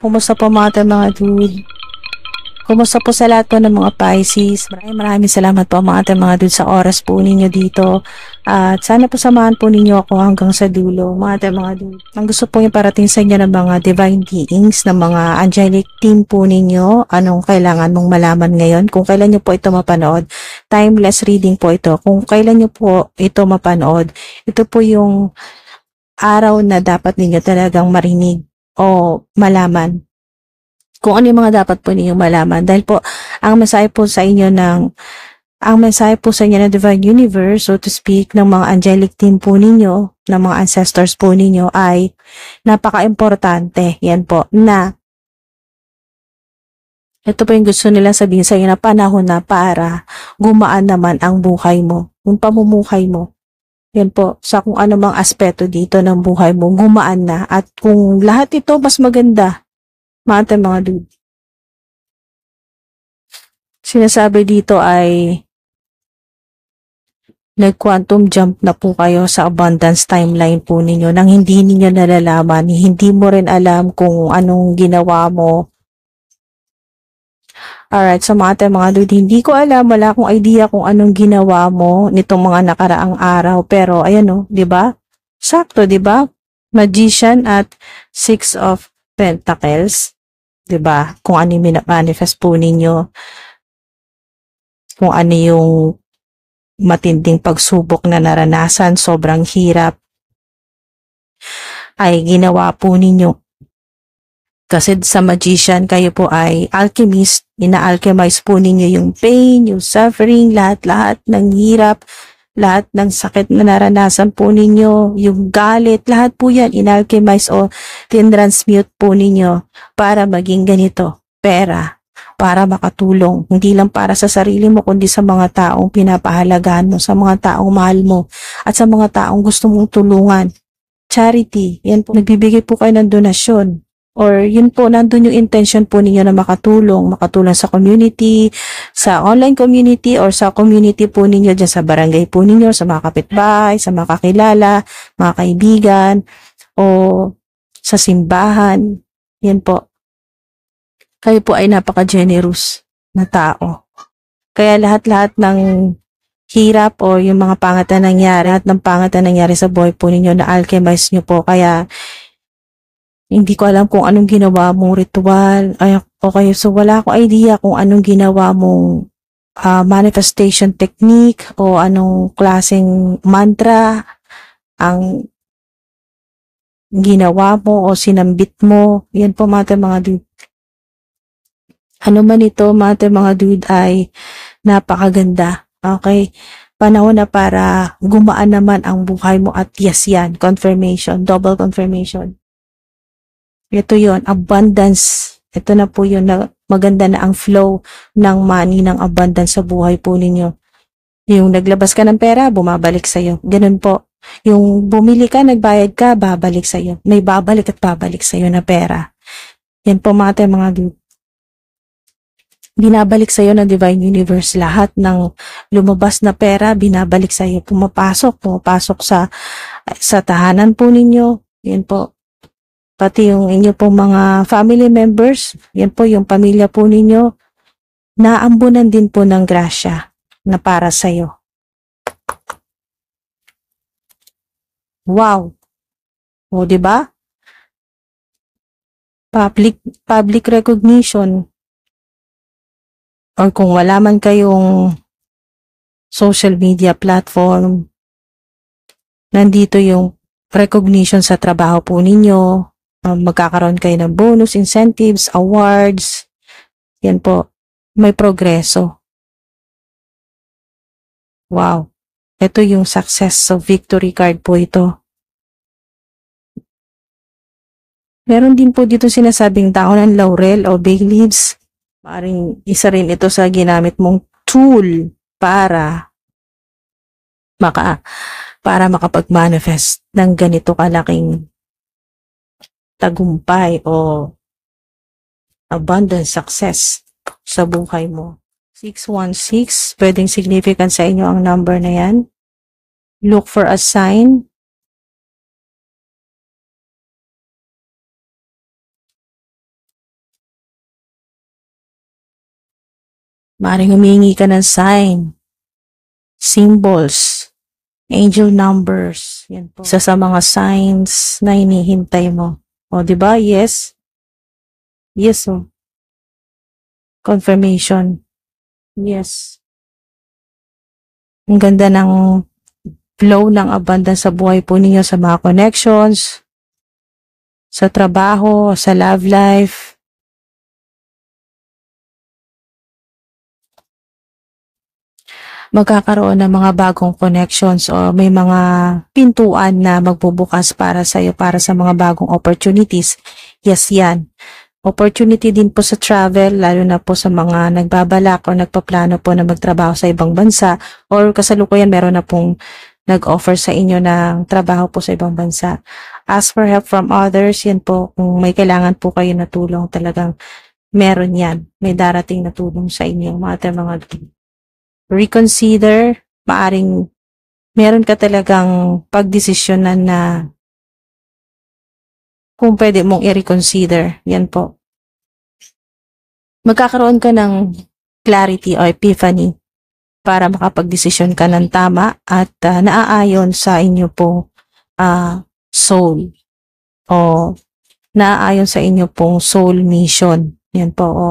Kumusta po mga dude? Kumusta po sa lahat po ng mga Pisces? Maraming salamat po mga dude sa oras po ninyo dito. At sana po samahan po ninyo ako hanggang sa dulo mga dude. Ang gusto po yung parating sa inyo ng mga divine beings, ng mga angelic team po ninyo. Anong kailangan mong malaman ngayon? Kung kailan nyo po ito mapanood, timeless reading po ito. Kung kailan nyo po ito mapanood, ito po yung araw na dapat ninyo talagang marinig o malaman kung ano yung mga dapat po ninyong malaman. Dahil po, ang mensahe po sa inyo ng Divine Universe, so to speak, ng mga angelic team po ninyo, ng mga ancestors po ninyo ay napaka-importante. Yan po, na ito po yung gusto nila sabihin sa inyo na panahon na para gumaan naman ang buhay mo, yung pamumuhay mo. Yan po, sa kung ano mang aspeto dito ng buhay mo, gumaan na. At kung lahat ito mas maganda, mga dude, sinasabi dito ay nag-quantum jump na po kayo sa abundance timeline po ninyo nang hindi ninyo nalalaman, hindi mo rin alam kung anong ginawa mo. Alright, so mga dude, hindi ko alam, wala akong idea kung anong ginawa mo nitong mga nakaraang araw, pero ayan o, di ba? Sakto, di ba? Magician at Six of Pentacles, di ba? Kung ano yung manifest po ninyo, kung ano yung matinding pagsubok na naranasan, sobrang hirap, ay ginawa po ninyo. Kasi sa magician, kayo po ay alchemist, ina-alchemize po ninyo yung pain, yung suffering, lahat-lahat ng hirap, lahat ng sakit na naranasan po ninyo, yung galit, lahat po yan, ina-alchemize o tinransmute po ninyo para maging ganito, pera, para makatulong, hindi lang para sa sarili mo, kundi sa mga taong pinapahalagahan mo, sa mga taong mahal mo, at sa mga taong gusto mong tulungan. Charity, yan po, nagbibigay po kayo ng donasyon. Or yun po, nandun yung intention po ninyo na makatulong sa community, sa online community, or sa community po ninyo dyan sa barangay po ninyo, sa mga kapitbahay, sa mga kakilala, mga kaibigan, o sa simbahan. Yan po. Kayo po ay napaka-generous na tao. Kaya lahat-lahat ng hirap o yung mga pangat na nangyari, lahat ng pangat na nangyari sa buhay po ninyo na alchemize nyo po. Kaya hindi ko alam kung anong ginawa mong ritual. Ay, okay, so wala akong idea kung anong ginawa mong manifestation technique o anong klaseng mantra ang ginawa mo o sinambit mo. Yan po mga dude. Ano man ito mga dude ay napakaganda. Okay? Panahon na para gumaan naman ang buhay mo at yes yan. Confirmation. Double confirmation. Ito yon, abundance. Ito na po yun, na maganda na ang flow ng money, ng abundance sa buhay po ninyo. Yung naglabas ka ng pera, bumabalik sa'yo. Ganun po. Yung bumili ka, nagbayad ka, babalik sa'yo. May babalik at babalik sa'yo na pera. Yan po mga dude. Binabalik sa'yo ng Divine Universe. Lahat ng lumabas na pera, binabalik sa'yo. Pumapasok sa tahanan po ninyo. Yan po. Pati yung inyo pong mga family members, yan po yung pamilya po ninyo, naambunan din po ng grasya na para sa'yo. Wow! O, diba? Public recognition. Or kung wala man kayong social media platform, nandito yung recognition sa trabaho po ninyo, magkakaroon kayo ng bonus, incentives, awards. Yan po. May progreso. Wow. Ito yung success of victory card po ito. Meron din po dito sinasabing dahon ng laurel o bay leaves. Maring isa rin ito sa ginamit mong tool para makapag-manifest ng ganito kalaking tagumpay o abundant success sa buhay mo. 616, pwedeng significant sa inyo ang number na yan. Look for a sign. Maaaring humingi ka ng sign, symbols, angel numbers. Yan po. Isa sa mga signs na hinihintay mo. O, di ba? Yes. Yes, oh. Confirmation. Yes. Ang ganda ng flow ng abundance sa buhay po ninyo, sa mga connections, sa trabaho, sa love life. Magkakaroon ng mga bagong connections o may mga pintuan na magbubukas para sa iyo, para sa mga bagong opportunities. Yes, yan. Opportunity din po sa travel, lalo na po sa mga nagbabalak o nagpaplano po na magtrabaho sa ibang bansa, or kasalukuyan meron na pong nag-offer sa inyo ng trabaho po sa ibang bansa. Ask for help from others, yan po, kung may kailangan po kayo na tulong, talagang meron yan. May darating na tulong sa inyo, mga reconsider, maaring meron ka talagang pagdesisyonan na kung pwede mong i-reconsider. Yan po. Magkakaroon ka ng clarity o epiphany para makapagdesisyon ka ng tama at naaayon sa inyo pong soul o naaayon sa inyo pong soul mission. Yan po, o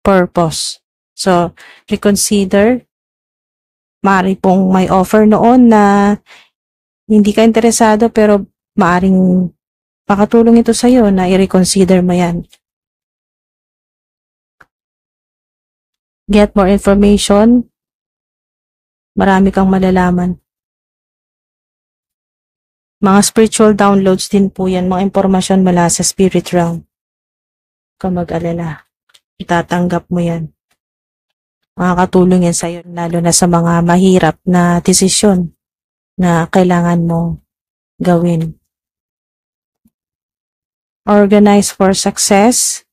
purpose. So, reconsider. Maari pong may offer noon na hindi ka interesado pero maaring makatulong ito sa iyo na i-reconsider mo yan. Get more information. Marami kang malalaman. Mga spiritual downloads din po yan, mga impormasyon mula sa spirit realm. Kung mag-alala, itatanggap mo yan. Makakatulong yan sa'yo, lalo na sa mga mahirap na desisyon na kailangan mo gawin. Organize for success.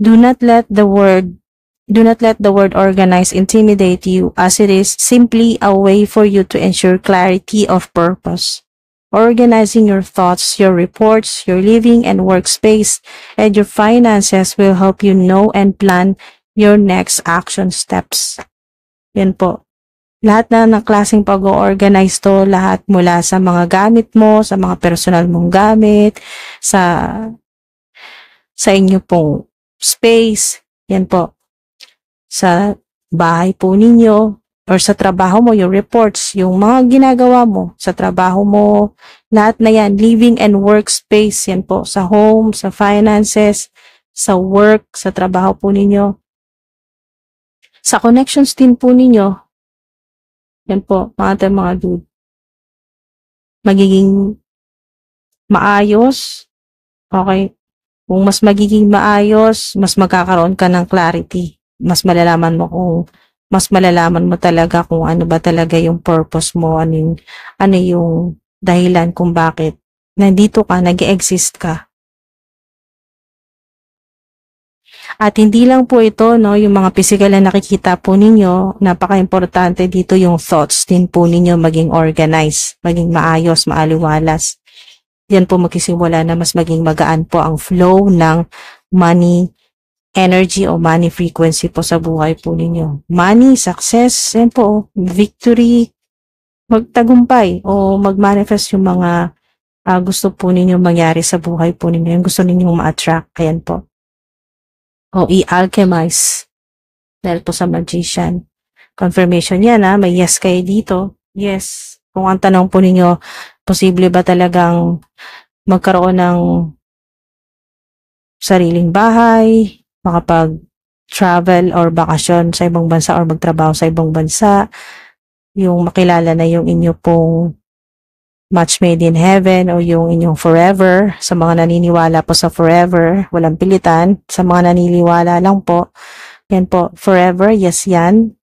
Do not let the word organize intimidate you, as it is simply a way for you to ensure clarity of purpose. Organizing your thoughts, your reports, your living and workspace, and your finances will help you know and plan your next action steps. Yan po. Lahat na ng klaseng pag-organize to, lahat mula sa mga gamit mo, sa mga personal mong gamit, sa inyo pong space, yan po. Sa bahay po ninyo, or sa trabaho mo, yung reports, yung mga ginagawa mo sa trabaho mo, lahat na yan, living and workspace, yan po, sa home, sa finances, sa work, sa trabaho po ninyo. Sa connections din po ninyo, yan po, mga dude, magiging maayos, okay? Kung mas magiging maayos, mas magkakaroon ka ng clarity, mas malalaman mo talaga kung ano ba talaga yung purpose mo, ano yung dahilan kung bakit nandito ka, nag-exist ka. At hindi lang po ito, no, yung mga physical na nakikita po ninyo, napaka-importante dito yung thoughts din po ninyo maging organized, maging maayos, maaliwalas. Yan po magsisimula na mas maging magaan po ang flow ng money energy o money frequency po sa buhay po ninyo. Money, success, yan po, victory, magtagumpay o mag-manifest yung mga gusto po ninyo mangyari sa buhay po ninyo, yung gusto ninyong ma-attract, ayan po. O i-alchemize dahil po sa magician. Confirmation yan, may yes kayo dito. Yes. Kung ang tanong po ninyo, posible ba talagang magkaroon ng sariling bahay, makapag-travel or bakasyon sa ibang bansa or magtrabaho sa ibang bansa, yung makilala na yung inyo pong match made in heaven o yung inyong forever. Sa mga naniniwala po sa forever, walang pilitan. Sa mga naniniwala lang po, yan po, forever, yes yan.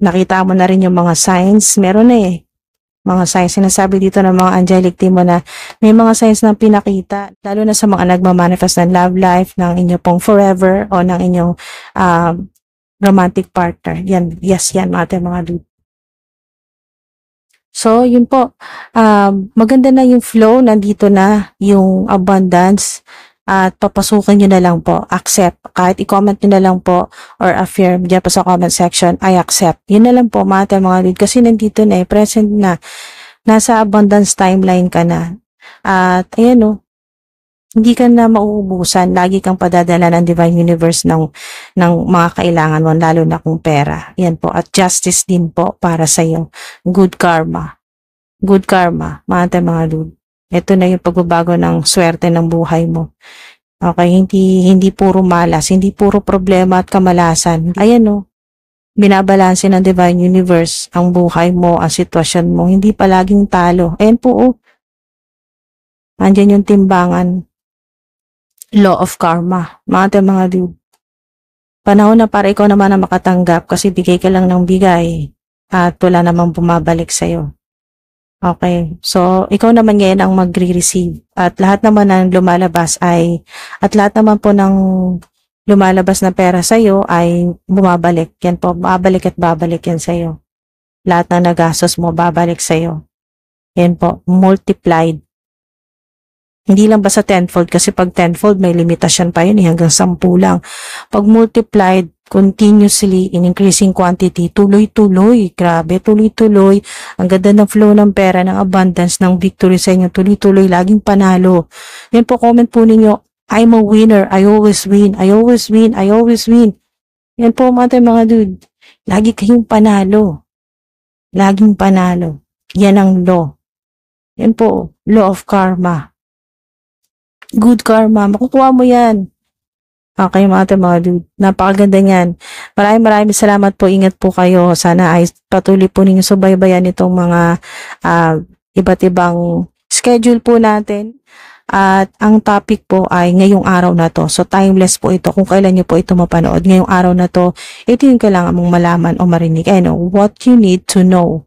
Nakita mo na rin yung mga signs, meron na mga signs, sinasabi dito ng mga angelic team mo na may mga signs na pinakita, lalo na sa mga nagmamanifest ng love life, ng inyo pong forever o ng inyong romantic partner. Yan, yes yan mga dude. So, yun po, maganda na yung flow, nandito na yung abundance, at papasukin nyo na lang po, accept. Kahit i-comment nyo na lang po or affirm dyan po sa comment section, I accept. Yun na lang po mga lead kasi nandito na present na. Nasa abundance timeline ka na. At ayan hindi ka na mauubusan. Lagi kang padadala ng Divine Universe ng mga kailangan mo, lalo na kung pera. Yan po. At justice din po para sa iyo. Good karma. Good karma, mga lead. Ito na yung pagbabago ng swerte ng buhay mo. Okay, hindi puro malas, hindi puro problema at kamalasan. Ayan binabalanse ng Divine Universe ang buhay mo, ang sitwasyon mo, hindi palaging talo. Ayan po andyan yung timbangan. Law of karma. Mga dude. Panahon na para ikaw naman ang makatanggap kasi bigay ka lang ng bigay at wala namang bumabalik sa'yo. Okay, so ikaw naman ngayon ang magre-receive at lahat naman ng lumalabas at lahat naman po ng lumalabas na pera sa'yo ay bumabalik. Yan po, babalik at babalik yan sa'yo. Lahat ng nagastos mo, babalik sa'yo. Yan po, multiplied. Hindi lang basta tenfold kasi pag tenfold may limitasyon pa yun hanggang 10 lang. Pag multiplied, continuously in increasing quantity, tuloy-tuloy, grabe, tuloy-tuloy, ang ganda ng flow ng pera, ng abundance, ng victory sa inyo, tuloy-tuloy, laging panalo. Yan po, comment po ninyo, I'm a winner, I always win, I always win, I always win. Yan po mga dude, lagi kayong panalo, laging panalo. Yan ang law. Yan po, law of karma. Good karma, makukuha mo yan. Okay mga dude, napakaganda niyan. Maraming salamat po, ingat po kayo. Sana ay patuloy po ninyo subaybayan itong mga iba't ibang schedule po natin. At ang topic po ay ngayong araw na to. So timeless po ito kung kailan nyo po ito mapanood. Ngayong araw na to, ito yung kailangan mong malaman o marinig. What you need to know.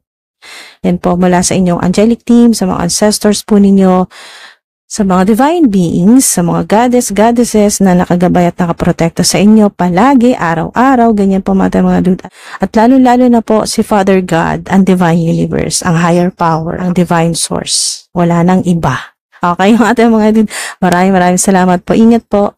Yan po mula sa inyong angelic team, sa mga ancestors po ninyo, sa mga divine beings, sa mga goddesses na nakagabay at nakaprotekta sa inyo palagi, araw-araw, ganyan po mga dude. At lalo-lalo na po si Father God, ang divine universe, ang higher power, ang divine source. Wala nang iba. Okay, mga dude. Maraming salamat po. Ingat po.